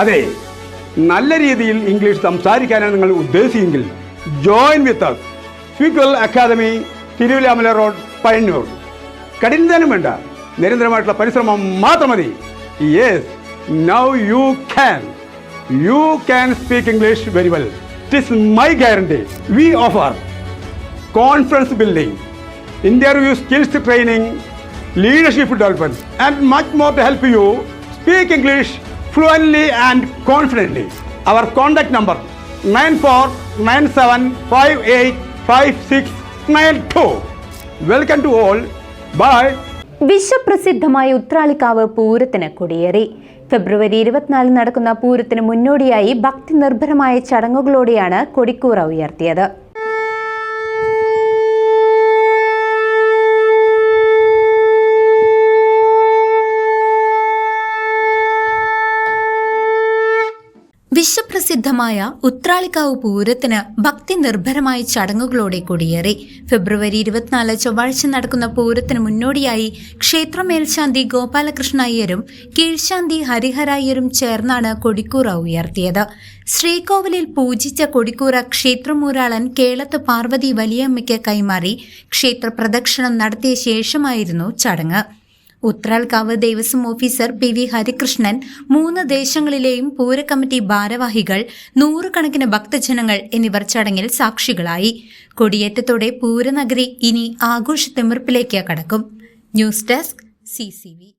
അതെ, നല്ല രീതിയിൽ ഇംഗ്ലീഷ് സംസാരിക്കാനാണ് നിങ്ങൾ ഉദ്ദേശിച്ചെങ്കിൽ join with us. Speakal academy, Thiruvilwamala road, Payyanur. കഠിനം വേണ്ട, നിരന്തരമായിട്ടുള്ള പരിശ്രമം മാത്രം മതി. Yes, now you can speak English very well. It is my guarantee. We offer confidence building, interview skills training, leadership development, and much more to help you speak English fluently and confidently. Our contact number 9497585692. Welcome to all. Bye. വിശ്വപ്രസിദ്ധമായ ഉത്രാളിക്കാവ് പൂരത്തിന് കൊടിയേറി. ഫെബ്രുവരി 24 നടക്കുന്ന പൂരത്തിന് മുന്നോടിയായി ഭക്തി നിർഭരമായ ചടങ്ങുകളോടെയാണ് കൊടിക്കൂറ ഉയർത്തിയത്. വിശ്വപ്രസിദ്ധമായ ഉത്രാളിക്കാവ് പൂരത്തിന് ഭക്തി നിർഭരമായ ചടങ്ങുകളോടെ കൊടിയേറി. ഫെബ്രുവരി 24 ചൊവ്വാഴ്ച നടക്കുന്ന പൂരത്തിന് മുന്നോടിയായി ക്ഷേത്ര മേൽശാന്തി ഗോപാലകൃഷ്ണ അയ്യരും കീഴ്ശാന്തി ഹരിഹര അയ്യരും ചേർന്നാണ് കൊടിക്കൂറ ഉയർത്തിയത്. ശ്രീകോവിലിൽ പൂജിച്ച കൊടിക്കൂറ ക്ഷേത്രമൂരാളൻ കേളത്ത് പാർവതി വലിയമ്മയ്ക്ക് കൈമാറി ക്ഷേത്ര പ്രദക്ഷിണം നടത്തിയ ശേഷമായിരുന്നു ചടങ്ങ്. ഉത്രാൾക്കാവ് ദേവസ്വം ഓഫീസർ PV ഹരികൃഷ്ണൻ, 3 ദേശങ്ങളിലെയും പൂരക്കമ്മിറ്റി ഭാരവാഹികൾ, 100 കണക്കിന് ഭക്തജനങ്ങൾ എന്നിവർ ചടങ്ങിൽ സാക്ഷികളായി. കൊടിയേറ്റത്തോടെ പൂരനഗരി ഇനി ആഘോഷ തിമിർപ്പിലേക്ക് കടക്കും. News desk CCV.